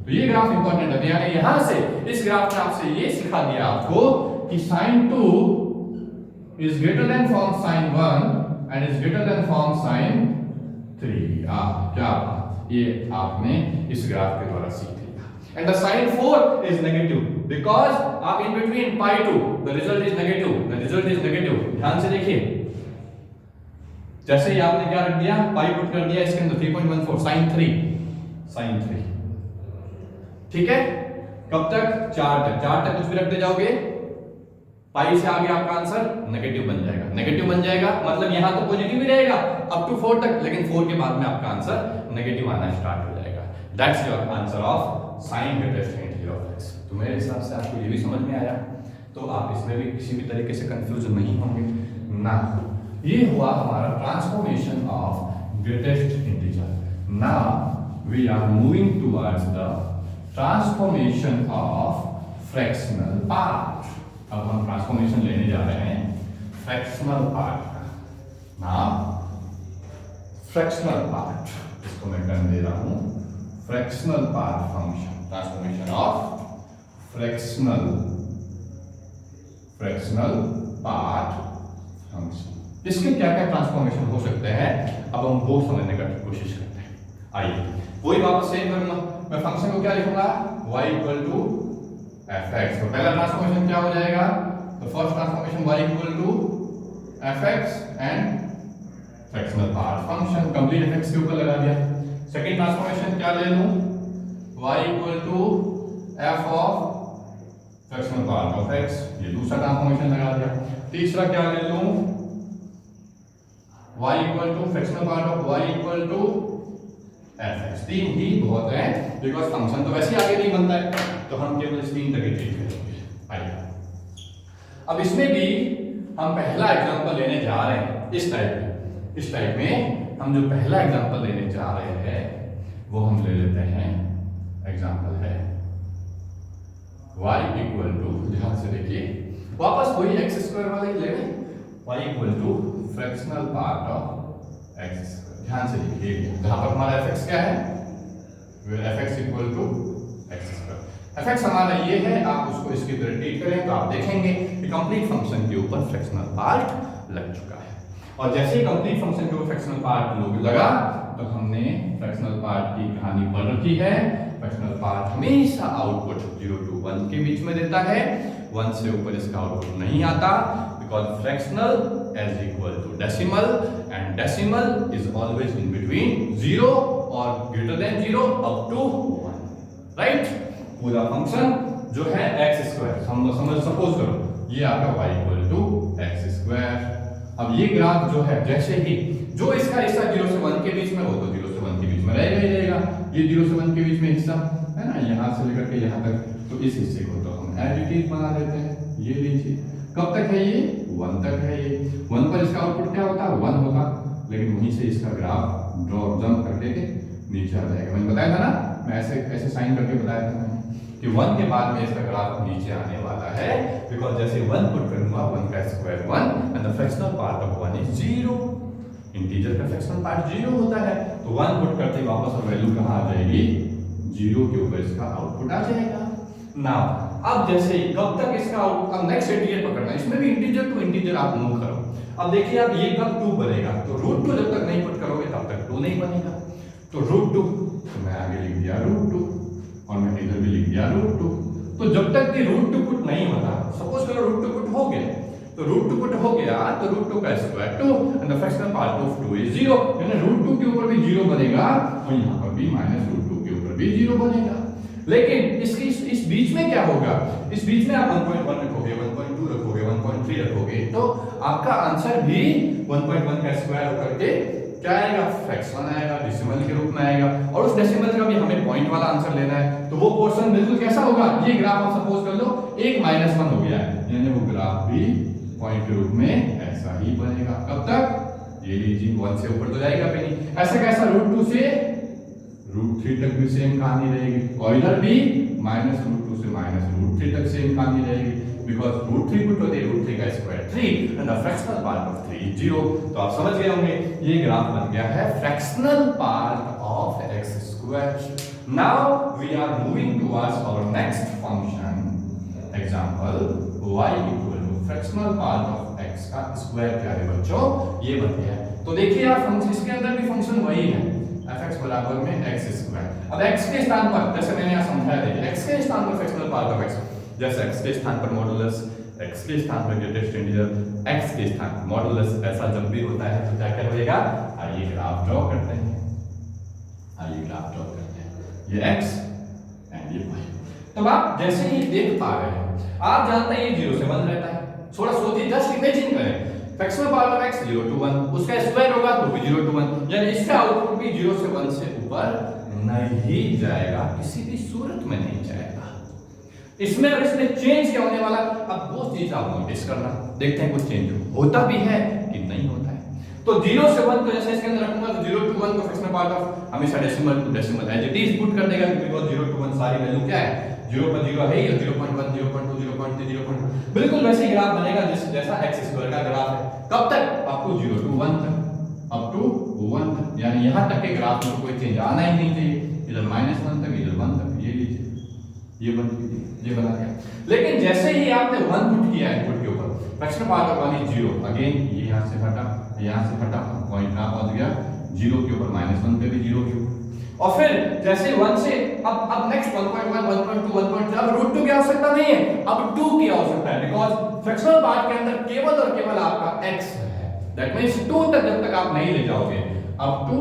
तो ये ग्राफ इंपॉर्टेंट है, यानी यहां से इस ग्राफ में आपसे ये सिखा दिया आपको कि sin 2 is greater than from sin 1 and is greater than from sin 3। क्या ये आपने इस ग्राफ के द्वारा सीख लिया। And the sin 4 is negative because आप in between pi 2 the result is negative, the result is negative। ध्यान से देखिए, जैसे ही आपने क्या रख दिया, पाई पुट कर दिया इसके अंदर 3.14 sin 3, ठीक है। कब तक? 4 तक कुछ भी रखते जाओगे, पाई से आगे आपका आंसर नेगेटिव बन जाएगा, नेगेटिव बन जाएगा मतलब यहां तो पॉजिटिव ही रहेगा अप टू 4 तक, लेकिन 4 के बाद में आपका आंसर नेगेटिव आना स्टार्ट हो जाएगा। That's your answer of sine greatest integer of x। तो मेरे हिसाब से आपको ये भी समझ में आया, तो आप इसमें भी किसी भी तरीके से कंफ्यूज नहीं होंगे ना। ये हुआ हमारा transformation of greatest integer. Now we are moving towards the transformation of fractional part. अब हम ट्रांसफॉर्मेशन लेने जा रहे हैं फ्रैक्शनल पार्ट का। नाउ फ्रैक्शनल पार्ट, इसको मैं टर्म दे रहा हूं fractional part function, transformation of fractional part function. इसके क्या क्या ट्रांसफॉर्मेशन हो सकते हैं, अब हम वो समझने का कोशिश करते हैं। आइए वही वापस सेम करूंगा, मैं फंक्शन को क्या लिखूंगा, y इक्वल टू fx। तो पहला ट्रांसफॉर्मेशन क्या हो जाएगा, तो तो first transformation y equal to fx and fractional part function complete fx के ऊपर लगा दिया। सेकंड ट्रांसफॉर्मेशन क्या ले लूं, y equal to f of fractional part of x, ये दूसरा ट्रांसफॉर्मेशन लगा दिया। तीसरा क्या ले लूं, y equal to fractional part of y equal to fx। तीन ही बहुत है बिकॉज फंक्शन तो वैसे ही आगे नहीं बनता है, तो हम केवल इस तीन तक ही ट्रीट करेंगे। आइए अब इसमें भी हम पहला एग्जांपल लेने जा रहे हैं इस टाइप में हम जो पहला एग्जांपल लेने जा रहे हैं वो हम ले लेते हैं, एग्जांपल है y इक्वल टू, ध्यान से देखिए वापस वही x स्क्वायर वाला ही ले लें, y equal to fractional part of x square. ध्यान से देखिए जहां पर हमारा fx क्या है, fx equal to x square. fx हमारा ये है, आप उसको इसकी तरह ट्रीट करें तो आप देखेंगे कि कंप्लीट फंक्शन के ऊपर फ्रैक्शनल पार्ट लग चुका है। और जैसे ही कंप्लीट फंक्शन के ऊपर फ्रैक्शनल पार्ट लगा तो हमने फ्रैक्शनल पार्ट की कहानी पढ़ रखी है। फ्रैक्शनल पार्ट हमेशा आउटपुट 0 to 1 के बीच में देता है, 1 से ऊपर इसका आउटपुट नहीं आता, because fractional is equal to decimal and decimal is always in between 0 और greater than 0 up to 1, right. पूरा फंक्शन जो है x स्क्वायर, हम समझ सपोज करो ये आपका y equal to x square. अब ये ग्राफ जो है जैसे ही जो इसका हिस्सा 0 से 1 के बीच में, वो तो 0 से 1 के बीच में रहेगा ही रहेगा। ये 0 से 1 के बीच में हिस्सा है ना, यहाँ से लेकर के यहाँ तक, तो इस हिस्से को तो हम एडिटिव बना देते हैं। ये लीजिए कब तक है, ये 1 तक है। ये 1 पर इसका आउटपुट क्या होता है, 1 होगा, लेकिन वहीं से इसका ग्राफ ड्रॉप जंप करके नीचे आ जाएगा। मैंने बताया था ना, मैं ऐसे साइन करके बताया था कि 1 के बाद में इसका ग्राफ नीचे आने वाला है, बिकॉज जैसे 1 पुट करूंगा 1 का square 1 and the fractional part of 1 is 0। Integer का फ्रैक्शनल पार्ट 0 होता है, तो 1 पुट करते ही वापस वैल्यू कहां आ जाएगी, 0 के ऊपर इसका आउटपुट आ जाएगा। नाउ अब जैसे ही कब तक इसका अब नेक्स्ट इंटीजर पकड़ना, इसमें भी इंटीजर टू इंटीजर आप मूव करो। अब देखिए अब ये कब 2 बनेगा, तो √2 जब तक नहीं पुट करोगे तब तक 2 नहीं बनेगा। तो √2 तो मैं आगे लिख दिया √2 और मैं इधर भी लिख दिया √2। तो जब तक कि √2 पुट नहीं होता, सपोज करो √2 पुट हो गया, तो √2 पुट हो गया तो √2 का square 2 and the fractional part of 2 is 0, यानी √2 के ऊपर भी 0 बनेगा और यहां पर भी -√2 के ऊपर भी 0 बनेगा। लेकिन इस बीच में क्या होगा, इस बीच में आप 1.1 रखोगे, 1.2 रखोगे, 1.3 रखोगे, तो आपका आंसर भी 1.1 का स्क्वायर होकर के क्या आएगा, फ्रैक्शन आएगा, डेसिमल के रूप में आएगा। और उस डेसिमल का भी हमें पॉइंट वाला आंसर लेना है, तो वो पोर्शन बिल्कुल कैसा होगा, ये ग्राफ आप सपोज कर लो 1 -1 हो गया है, यानी वो ग्राफ भी पॉइंट के रूप में ऐसा ही बनेगा। कब तक, ये लीजिए 1 से ऊपर तो जाएगा भी नहीं। ऐसा कैसा, √2 से √3 तक भी सेम कहानी रहेगी, और इधर भी -√2 से -√3 तक सेम कहानी रहेगी, बिकॉज √3 पुट होते √3 का square 3 and the fractional part of 3 is 0। तो आप समझ गए होंगे ये ग्राफ बन गया है fractional part of x square. Now we are moving towards our next function, example y equal to fractional part of x का स्क्वायर क्या है बच्चों, ये बन गया है। तो देखिए आप फंक्शन, इसके अंदर भी फंक्शन वही है, fx बराबर में x स्क्वायर। अब x के स्थान पर, जैसे मैंने यहाँ समझाया, देखिए x के स्थान पर फ्रैक्शनल पार्ट ऑफ x, जैसे x के स्थान पर मॉडुलस, x के स्थान पर ग्रेटेस्ट इंटीजर, x के स्थान पर मॉडुलस, ऐसा जब भी होता है तो क्या क्या होएगा। आइए ग्राफ ड्रॉ करते हैं, आइए ग्राफ ड्रॉ करते हैं, ये x एंड ये y। तब आप जैसे ही देख पा रहे हैं, आप जानते हैं ये 0 से 1 रहता है। थोड़ा सोचिए, जस्ट इमेजिन करें, fractional part of x 0 to 1, उसका स्क्वायर होगा तो भी 0 to 1, यानी इसका आउटपुट भी 0 से 1 से ऊपर नहीं जाएगा, किसी भी सूरत में नहीं जाएगा। इसमें और इसमें चेंज क्या होने वाला, अब वो चीज आप नोटिस करना, देखते हैं कुछ चेंज होता भी है कि नहीं होता है। तो 0 से 1 को जैसे इसके अंदर रखूंगा तो 0 to 1 को फ्रैक्शनल पार्ट ऑफ हमेशा decimal to decimal as it is put कर देगा, बिकॉज़ 0 to 1 सारी वैल्यू क्या है, 0 पर 0 है ही, 0.1 0.2 0.3 0.2 बिल्कुल वैसे ही ग्राफ बनेगा जैसा x स्क्वायर का ग्राफ है। कब तक, आपको 0 to 1 तक, अप टू 1 तक, यानी यहां तक के ग्राफ में कोई चेंज आना ही नहीं चाहिए, इधर -1 तक, इधर 1 तक। ये लीजिए ये बना गया। लेकिन जैसे ही आपने 1 पुट किया इनपुट के ऊपर, fractional part of 1 is 0, again ये यहां से हटा, पॉइंट कहां पहुंच गया, 0 के ऊपर -1 पे भी 0 के ऊपर, और फिर जैसे 1 से अब नेक्स्ट 1.1 1.2 1.3, अब √2 की आवश्यकता नहीं है, अब 2 की आवश्यकता है, बिकॉज फ्रैक्शनल पार्ट के अंदर केवल और केवल आपका x है। दैट मींस 2 तक जब तक आप नहीं ले जाओगे, अप टू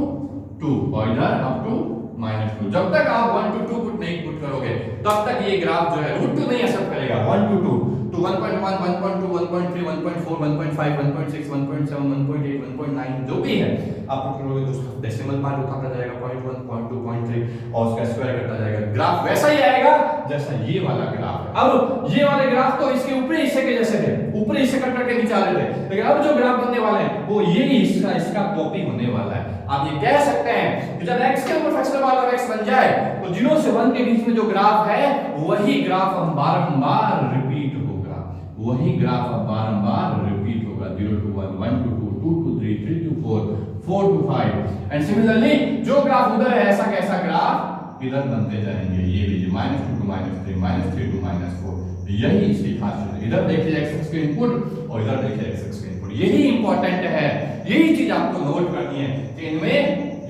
2 और इधर अप टू -2, जब तक आप 1 to 2 पुट नहीं पुट करोगे तब तक ये ग्राफ जो है √2 नहीं एक्सेप्ट करेगा। 1 to 2 to 1.1 1.2 1.3 1.4 1.5 1.6 1.7 1.8 1.9 जो भी है आप पुट करोगे तो उसका डेसिमल पार्ट उठाता जाएगा 0.1 0.2 0.3 और उसका स्क्वायर करता जाएगा। ग्राफ वैसा ही आएगा जैसा ये वाला ग्राफ है। अब ये वाले ग्राफ तो इसके ऊपरी हिस्से के जैसे थे, ऊपरी हिस्से कट करके नीचे आ रहे थे, लेकिन अब जो ग्राफ बनने वाले हैं वो यही हिस्सा इसका कॉपी होने वाला है। आप ये कह सकते हैं कि जब x के ऊपर फ्रैक्शनल पार्ट ऑफ x बन जाए तो 0 से 1 के बीच में जो ग्राफ है वही ग्राफ अब बारंबार रिपीट होगा, वही ग्राफ अब बारंबार रिपीट होगा। 0 to 1 1 to 2 2 to 3 3 to 4 4 to 5 and similarly जो ग्राफ उधर है ऐसा कैसा ग्राफ इधर बनते जाएंगे। ये लीजिए -2 to -3 -3 to -4, यही इसकी खासियत है। इधर देखिए x के इनपुट और इधर देखिए x के इनपुट, यही इंपॉर्टेंट है, यही चीज आपको नोट करनी है कि इनमें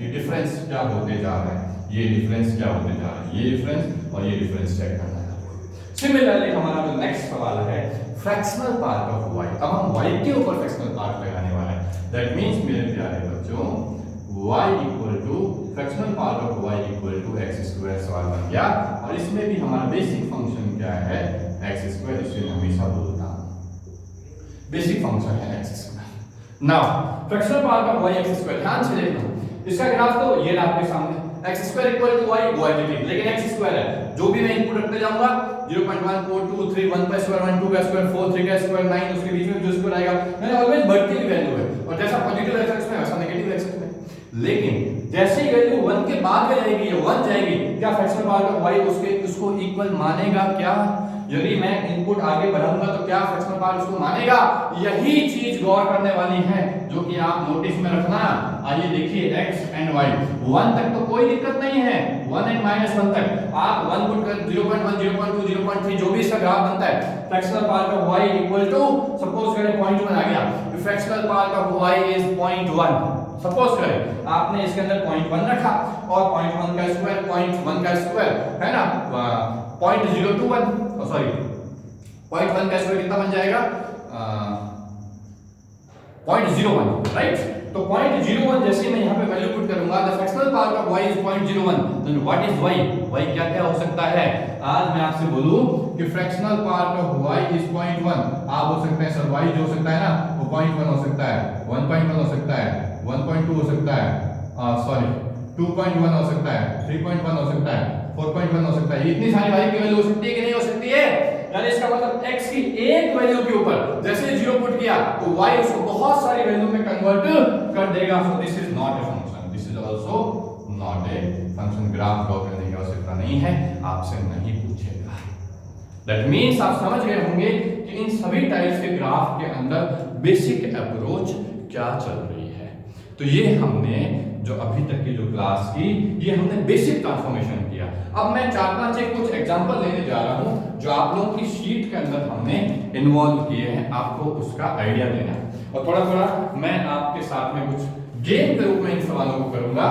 ये डिफरेंस क्या होते जा रहा है, ये डिफरेंस क्या होते जा रहा है, ये डिफरेंस और ये डिफरेंस चेक करना है। सिमिलरली हमारा जो नेक्स्ट सवाल है फ्रैक्शनल पार्ट ऑफ y, अब हम y के ऊपर फ्रैक्शनल पार्ट लगाने वाले हैं। दैट मींस मेरे प्यारे बच्चों y equal to fractional part of y equal to x² सवाल बन गया और इसमें भी हमारा बेसिक फंक्शन क्या है x², इसे मैं हमेशा बोलता हूं बेसिक फंक्शन है x²। Now fractional part of y x², ध्यान से देखना इसका ग्राफ तो ये आपके सामने x² इक्वल टू y वो है, लेकिन x² है, जो भी मैं इनपुट रखते जाऊंगा 0.1 4 2 3 1 का स्क्वायर 1 2 का स्क्वायर 4 3 का स्क्वायर 9 उसके बीच में जो स्क्वायर आएगा मैंने ऑलवेज बढ़ती हुई वैल्यू है और जैसा पॉजिटिव एक्सिस में वैसा नेगेटिव एक्सिस में, लेकिन जैसे ही वैल्यू 1 के बाद में जाएगी ये 1 जाएगी, क्या फ्रैक्शनल पार्ट ऑफ y उसको इक्वल मानेगा? क्या यदि मैं इनपुट आगे बढ़ाऊंगा तो क्या फ्रैक्शनल पार्ट उसको मानेगा? यही चीज गौर करने वाली है जो कि आप नोटिस में रखना। आइए देखिए x एंड y 1 तक तो कोई दिक्कत नहीं है, 1 एंड -1 तक आप 1 पुट कर 0.1 0.2 0.3 जो भी इसका ग्राफ बनता है fractional part of y equal to suppose करें 0.1 आ गया, fractional part of y is 0.1। Suppose करें आपने इसके अंदर 0.1 रखा और 0.1 का स्क्वायर 0.1 का स्क्वायर है ना 0.021 सॉरी 0.1 का स्क्वायर कितना बन जाएगा 0.01 राइट। तो 0.01 जैसे मैं यहाँ पे वैल्यू पुट करूंगा the fractional part of y is 0.01, then what is y क्या क्या हो सकता है? आज मैं आपसे बोलूं कि fractional part of y is 0.1, आप हो सकते हैं सर y जो हो सकता है ना वो 0.1 हो सकता है, 1.1 हो सकता है, 1.2 हो सकता है, सॉरी 2.1 हो सकता है, 3.1 हो सकता है, 4.1 हो सकता है। इतनी सारी y की वैल्यू हो सकती है कि नहीं हो सकती है? यानी इसका मतलब x की एक वैल्यू के ऊपर जैसे 0 पुट किया तो y उसको बहुत सारी वैल्यू में कन्वर्ट कर देगा। So this is not a function, this is also not a function. Graph draw करने की आवश्यकता नहीं है, आपसे नहीं पूछेगा। दैट मींस आप समझ गए होंगे कि इन सभी टाइप्स के ग्राफ के अंदर बेसिक अप्रोच क्या चल रही है। तो ये हमने जो अभी तक की जो क्लास की ये हमने बेसिक ट्रांसफॉर्मेशन किया। अब मैं 4-5 एक कुछ एग्जांपल लेने जा रहा हूं जो आप लोगों की शीट के अंदर हमने इन्वॉल्व किए हैं, आपको उसका आइडिया देना है और थोड़ा थोड़ा मैं आपके साथ में कुछ गेम के रूप में इन सवालों को करूंगा।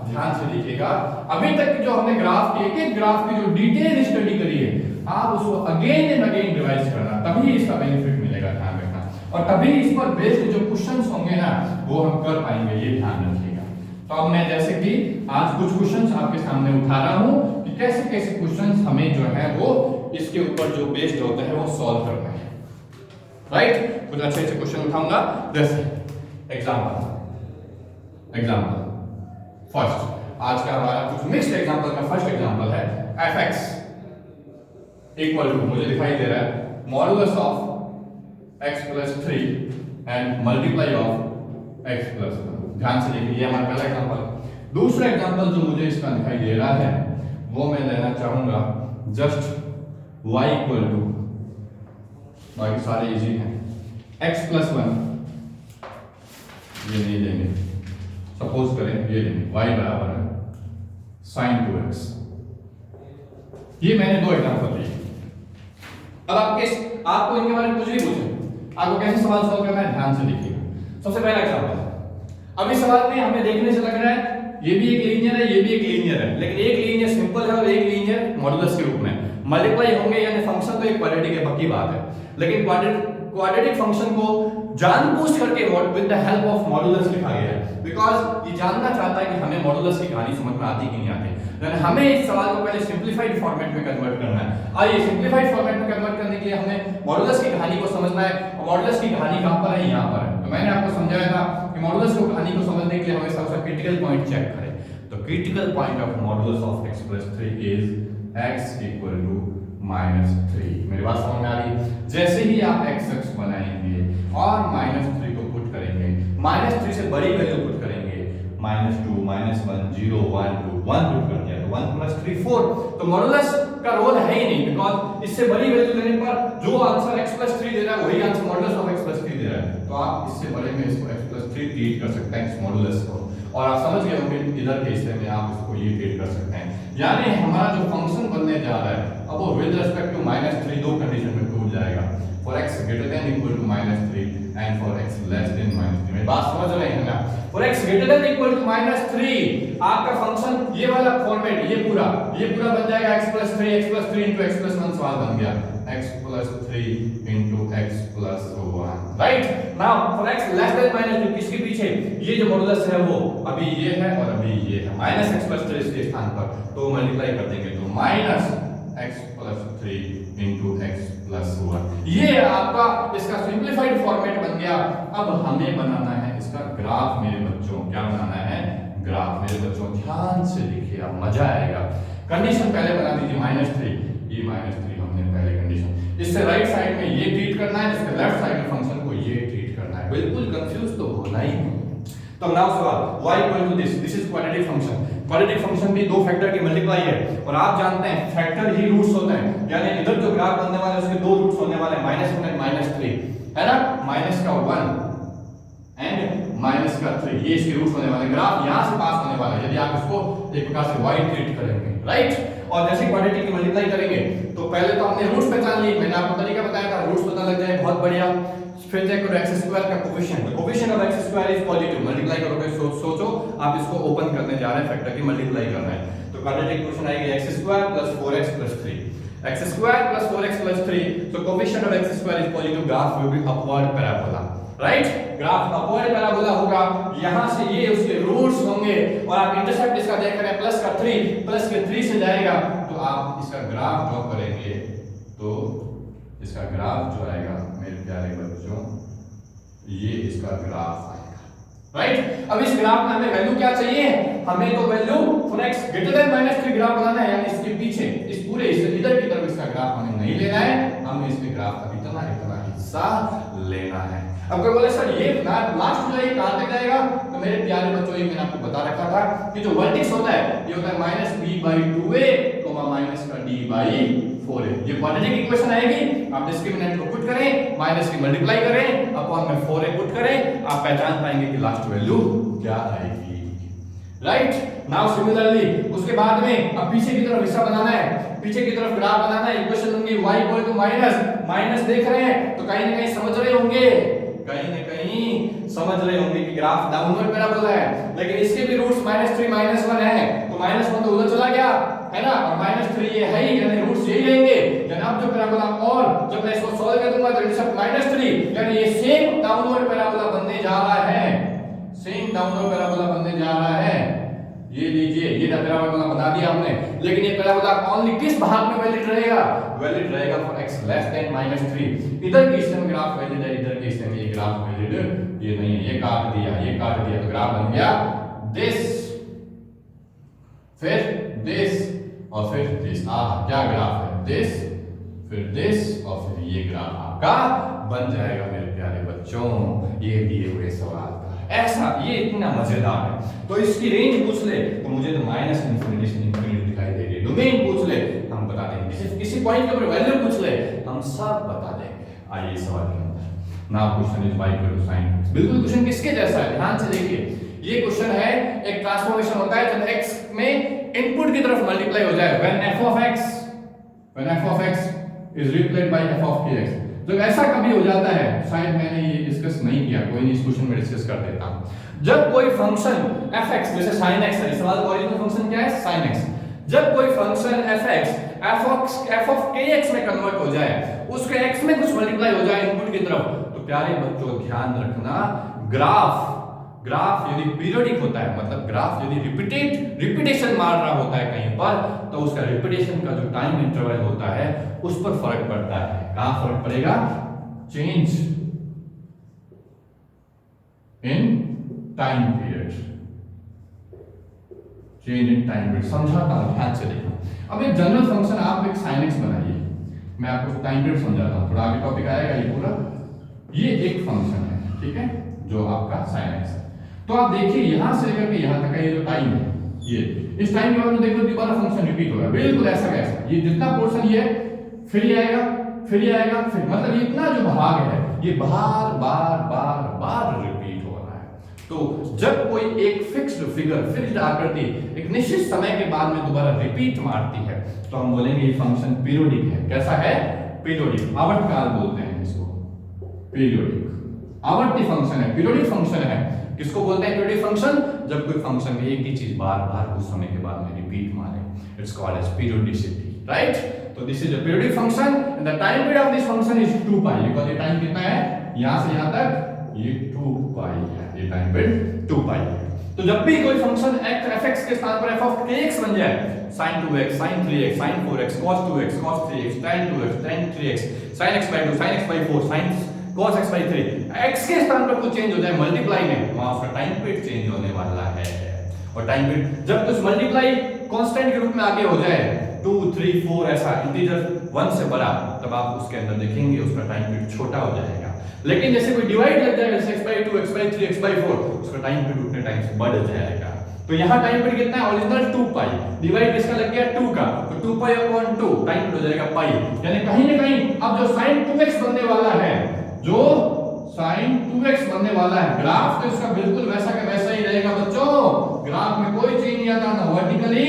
ध्यान से देखिएगा, अभी तक जो हमने ग्राफ की एक ग्राफ की जो डिटेल स्टडी करी है आप उसको अगेन एंड अगेन रिवाइज करना, तभी इसका बेनिफिट मिलेगा। ध्यान रखना और तभी इस पर बेस्ड जो क्वेश्चंस होंगे ना वो हम कर पाएंगे, ये ध्यान रखिएगा। तो अब मैं जैसे कि आज कुछ क्वेश्चंस आपके सामने उठा रहा हूं कि कैसे कैसे क्वेश्चंस हमें जो है वो इसके ऊपर जो बेस्ड होते हैं वो सॉल्व करना है, राइट। कुछ अच्छे अच्छे क्वेश्चन उठाऊंगा। जैसे एग्जांपल फर्स्ट आज का हमारा कुछ मिक्स्ड एग्जांपल का फर्स्ट एग्जांपल है fx इक्वल टू, मुझे दिखाई दे रहा है modulus of x plus 3 and multiply of x plus 1। ध्यान से देखिए, ये हमारा पहला एग्जांपल। दूसरा एग्जांपल जो मुझे इसका दिखाई दे रहा है वो मैं लेना चाहूंगा जस्ट y इक्वल टू, बाकी सारे इजी हैं, x प्लस 1, ये नहीं लेंगे, सपोज करें ये लेंगे y बराबर है sin 2x। ये मैंने दो एग्जांपल दिए। अब आपको इनके बारे में कुछ भी पूछे, आपको कैसे सवाल सॉल्व करना है ध्यान से देखिएगा। सबसे पहला एग्जांपल, अब इस सवाल में हमें देखने से लग रहा है ये भी एक लीनियर है, ये भी एक लीनियर है, लेकिन एक लीनियर सिंपल है और एक लीनियर मॉडुलस के रूप में। मल्टीप्लाई होंगे यानी फंक्शन तो एक क्वाड्रेटिक है, पक्की बात है, लेकिन क्वाड्रेटिक फंक्शन को जानबूझ करके with the help of modulus लिखा गया है, बिकॉज ये जानना चाहता है कि हमें मॉडुलस की कहानी समझ में आती कि नहीं आती। यानी हमें इस सवाल को पहले सिंपलीफाइड फॉर्मेट में कन्वर्ट करना है। आइए सिंपलीफाइड फॉर्मेट में कन्वर्ट करने के लिए हमें मॉडुलस की कहानी को समझना है। मॉडुलस की कहानी कहां पर है? यहाँ पर है। तो मैंने आपको समझाया था कि मॉडुलस की कहानी को समझने के लिए हमें सबसे क्रिटिकल पॉइंट चेक करें। तो critical point of modulus of x + 3 is x = -3। मेरी बात समझ में आ रही? जैसे ही आप x बनाएंगे और -3 को पुट करेंगे, -3 से बड़ी वैल्यू पुट करेंगे, -2 -1 0 1 2 1 पुट कर दिया तो 1 + 3 4। तो मॉडुलस का रोल है ही नहीं, बिकॉज इससे बड़ी वैल्यू लेने पर जो आंसर x + 3 दे रहा है वही आंसर मॉडुलस ऑफ x + 3 दे रहा है। तो आप इससे बड़े में इसको x + 3 ट्रीट कर सकते हैं इस मॉडुलस को, और आप समझ गए होंगे इधर के हिस्से में आप इसको ये ट्रीट कर सकते हैं। यानी हमारा जो फंक्शन बनने जा रहा है अब वो विद रिस्पेक्ट टू -3 दो कंडीशन में टूट जाएगा, for x greater than equal to -3 and for x less than -3। मेरी बात समझ रहे हैं ना? For x greater than equal to -3 आपका फंक्शन ये वाला फॉर्मेट ये पूरा बन जाएगा x + 3 into x + 1 सवाल बन गया x + 3 into x + 1। Right now for x less than -3 किसके पीछे? ये जो मॉडुलस है वो अभी ये है और अभी ये है -x + 3 इसके स्थान पर, तो मल्टीप्लाई कर देंगे तो -x + 3 into x + 1। ये आपका इसका सिंपलीफाइड फॉर्मेट बन गया। अब हमें बनाना है इसका ग्राफ मेरे बच्चों। क्या बनाना है? ग्राफ मेरे बच्चों। ध्यान से देखिए, अब मजा आएगा। कंडीशन पहले बना दीजिए -3, ये -3 हमने पहले कंडीशन, इससे राइट साइड में ये ट्रीट करना है, इसके लेफ्ट साइड में फंक्शन को ये ट्रीट करना है। बिल्कुल कंफ्यूज तो होना ही नहीं। तो नाउ सवाल y = this is quadratic function. Quadratic function भी दो फैक्टर की मल्टीप्लाई है, और आप जानते हैं फैक्टर ही रूट्स होते हैं, यानी इधर जो ग्राफ बनने वाला है उसके दो रूट्स होने वाले हैं, -1 और -3, है ना? -1 एंड -3 ये इसके रूट्स होने वाले हैं। ग्राफ यहां से पास होने वाला है यदि आप इसको एक प्रकार से y ट्रीट करेंगे, राइट? और जैसे क्वाड्रेटिक की मल्टीप्लाई करेंगे तो पहले तो हमने रूट्स पहचान लिए, मैंने आपको तरीका बताया था, रूट्स पता लग जाए बहुत बढ़िया। फिर चेक करो x² का coefficient, coefficient of x² is positive. Multiply करोगे सोचो आप इसको ओपन करने जा रहे हैं, फैक्टर की मल्टीप्लाई कर रहे हैं, तो क्वाड्रेटिक इक्वेशन आएगी x² + 4x + 3, x² + 4x + 3। so coefficient of x² is positive, graph will be upward parabola, right? Graph upward parabola होगा, यहां से ये उसके रूट्स होंगे और आप इंटरसेप्ट इसका देख रहे हैं प्लस के 3 से जाएगा, तो आप इसका ग्राफ ड्रॉ करेंगे तो इसका ग्राफ जो आएगा मेरे प्यारे बच्चों, ये इसका ग्राफ आएगा, राइट? अब इस ग्राफ में हमें वैल्यू क्या चाहिए? हमें तो value for x greater than -3 graph बनाना है, यानी इसके पीछे इस पूरे इधर की तरफ इसका ग्राफ हमें नहीं लेना है, हमें इसके ग्राफ का इतना हिस्सा लेना है। अब कोई बोले सर ये लास्ट जो है कहां तक जाएगा? तो मेरे प्यारे बच्चों ये मैंने आपको बता रखा था कि जो वर्टेक्स होता है ये होता है -b/2a, -d/4a। ये क्वाड्रेटिक इक्वेशन आएगी, आप डिस्क्रिमिनेंट को पुट करें, माइनस की मल्टीप्लाई करें, अपॉन में 4a पुट करें, आप पहचान पाएंगे कि लास्ट वैल्यू क्या आएगी, राइट? नाउ सिमिलरली उसके बाद में अब पीछे की तरफ हिस्सा बनाना है, पीछे की तरफ ग्राफ बनाना है, इक्वेशन होंगी y = माइनस देख रहे हैं तो कहीं ना कहीं समझ रहे होंगे, कि ग्राफ डाउनवर्ड पैराबोला है, लेकिन इसके भी रूट्स -3 -1 है, तो -1 तो उधर चला गया, है ना? और -3 ये है ही, यानी रूट्स यही रहेंगे। यानी अब जो पैराबोला, और जब मैं इसको सॉल्व कर दूंगा तो इंटरसेप्ट -3, यानी ये सेम डाउनवर्ड पैराबोला बनने जा रहा है, सेम डाउनवर्ड पैराबोला बनने जा रहा है। ये लीजिए, ये पैराबोला बना दिया हमने, लेकिन ये पैराबोला ओनली किस भाग में वैलिड रहेगा? वैलिड रहेगा फॉर x less than -3। इधर के हिस्से में ग्राफ वैलिड है, इधर के हिस्से में ये ग्राफ वैलिड ये नहीं है, ये काट दिया तो ग्राफ बन गया दिस, फिर दिस और फिर दिस। क्या ग्राफ है? दिस, फिर दिस और फिर ये ग्राफ आपका बन जाएगा मेरे प्यारे बच्चों, ये दिए हुए सवाल का। ऐसा ये इतना मजेदार है, तो इसकी रेंज पूछ ले तो मुझे तो -∞ से ∞ दिखाई दे रही है, डोमेन पूछ ले हम बता देंगे, किसी पॉइंट के ऊपर वैल्यू पूछ ले हम सब बता देंगे। आइए सवाल के अंदर now question is y = sin x। बिल्कुल क्वेश्चन किसके जैसा है, ध्यान से देखिए। ये क्वेश्चन है, एक ट्रांसफॉर्मेशन होता है जब x में इनपुट की तरफ मल्टीप्लाई हो जाए, when f of x is replaced by f of kx। जब ऐसा कभी हो जाता है, शायद मैंने ये डिस्कस नहीं किया, कोई नहीं, इस क्वेश्चन में डिस्कस कर देता हूं। जब कोई फंक्शन fx जैसे sin x है, इस सवाल का ओरिजिनल फंक्शन क्या है? sin x। जब कोई फंक्शन fx एफ ऑफ के एक्स में कन्वर्ट हो जाए, उसके एक्स में कुछ मल्टीप्लाई हो जाए इनपुट की तरफ, तो प्यारे बच्चों ध्यान रखना, ग्राफ यदि पीरियोडिक होता है, मतलब ग्राफ यदि रिपीटेशन मार रहा होता है कहीं पर, तो उसका रिपीटेशन का जो टाइम इंटरवल होता है उस पर फर्क पड़ता है। कहां फर्क पड़ेगा? Change in time period, change in time period. समझाता हूं, ध्यान से देखना। अब एक जनरल फंक्शन आप एक sin x बनाइए, मैं आपको टाइम पीरियड समझाता हूं, थोड़ा आगे टॉपिक आएगा ये पूरा। ये एक फंक्शन है, ठीक है, जो आपका sin x है। तो आप देखिए यहां से लेकर के यहां तक का ये जो टाइम है, ये इस टाइम के बाद में देखो दोबारा फंक्शन रिपीट हो रहा है, बिल्कुल ऐसा कैसा, ये जितना पोर्शन ये फिर ये आएगा, फिर ये आएगा, फिर मतलब ये इतना जो भाग है ये बार बार रिपीट हो रहा है। तो जब कोई एक फिक्स्ड फिगर, फिक्स्ड आकृति एक निश्चित समय के बाद में दोबारा रिपीट मारती है, तो हम बोलेंगे ये फंक्शन पीरियोडिक है। कैसा है? पीरियोडिक, आवर्तकाल बोलते हैं इसको, पीरियोडिक आवर्ती फंक्शन है, पीरियोडिक फंक्शन है। किसको बोलते हैं पीरियोडिक फंक्शन? जब कोई फंक्शन एक ही चीज बार कुछ समय के बाद में रिपीट मारे, it's called as periodicity, right? तो this is a periodic function and the time period of this function is 2 pi, because ये टाइम कितना है, यहां से यहां तक ये 2 पाई है, ये टाइम पीरियड 2 पाई है। तो जब भी कोई फंक्शन f(x) के स्थान पर f of kx बन जाए, sin 2x, sin 3x, sin 4x, cos 2x, cos 3x, tan 2x, tan 3x, sin x by 2, sin x by 4, sin cos x by 3, x के स्थान पर कुछ चेंज हो जाए मल्टीप्लाई में, वहां उसका टाइम पीरियड चेंज होने वाला है। और टाइम पीरियड जब कुछ मल्टीप्लाई कांस्टेंट के रूप में आगे हो जाए, 2, 3, 4 ऐसा इंटीजर 1 से बड़ा, तब आप उसके अंदर देखेंगे उसका टाइम पीरियड छोटा हो जाएगा। लेकिन जैसे कोई डिवाइड लग जाएगा, जैसे x by 2, x by 3, x by 4, उसका टाइम पीरियड उतने टाइम से बढ़ जाएगा। तो यहाँ टाइम पीरियड कितना है? ओरिजिनल 2 पाई, डिवाइड किसका लग गया? 2 का, तो 2 पाई अपॉन 2 टाइम पीरियड हो जाएगा पाई। यानी कहीं ना कहीं अब जो sin 2x बनने वाला है, जो sin 2x बनने वाला है, ग्राफ तो इसका बिल्कुल वैसा का वैसा ही रहेगा बच्चों। ग्राफ में कोई चेंज नहीं आता, ना वर्टिकली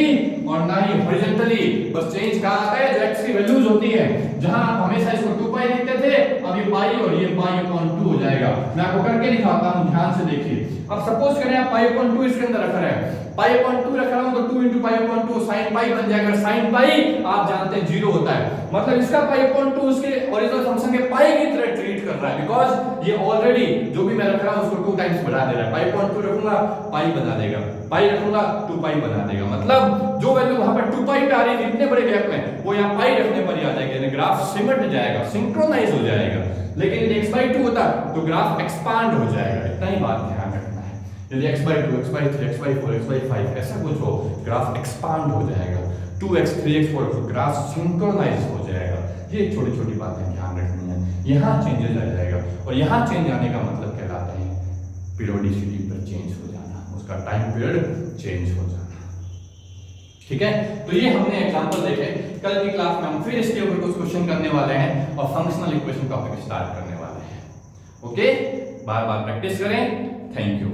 और ना ही हॉरिजॉन्टली, बस चेंज कहां आता है? जो x की वैल्यूज होती है, जहां आप हमेशा इसको 2 पाई लिखते थे, अब ये पाई और ये पाई अपॉन 2 हो जाएगा। मैं आपको करके दिखाता हूं, ध्यान से देखिए। अब सपोज करें आप पाई अपॉन 2 इसके अंदर रख रहे हैं, पाई अपॉन 2 रख रहा हूं, तो 2 into पाई अपॉन 2 sin पाई बन जाएगा। sin पाई आप जानते हैं 0 होता है, मतलब इसका पाई अपॉन 2 उसके ओरिजिनल फंक्शन के पाई की तरह ट्रीट कर रहा है, बिकॉज़ ये ऑलरेडी जो भी मैं रख रहा हूं उसको 2 टाइम्स बढ़ा दे रहा है। पाई अपॉन 2 रखूंगा, पाई बना देगा, पाई रखूंगा 2 पाई बना देगा, मतलब जो वैल्यू वहां पर 2 पाई पे आ रही है इतने बड़े गैप में, वो यहां पाई रखने पर ही आ जाएगी, यानी ग्राफ सिमट जाएगा, सिंक्रोनाइज हो जाएगा। लेकिन यदि x by 2 होता तो ग्राफ एक्सपांड हो जाएगा, इतना ही बात ध्यान रखना है। यदि x by 2, x by 3, x by 4, x by 5 ऐसा कुछ हो, ग्राफ एक्सपांड हो जाएगा, 2x, 3x, 4 तो ग्राफ सिंक्रोनाइज हो जाएगा। ये छोटी छोटी बातें ध्यान रखनी है। यहाँ चेंजेस आ जाएगा, और यहाँ चेंज आने का मतलब कहलाता है पीरियोडिसिटी पर चेंज हो जाना, उसका टाइम पीरियड चेंज हो जाना। ठीक है, तो ये हमने एग्जांपल देखे। कल की क्लास में हम फिर इसके ऊपर कुछ क्वेश्चन करने वाले हैं और फंक्शनल इक्वेशन टॉपिक स्टार्ट करने वाले हैं। ओके, बार बार प्रैक्टिस करें। Thank you.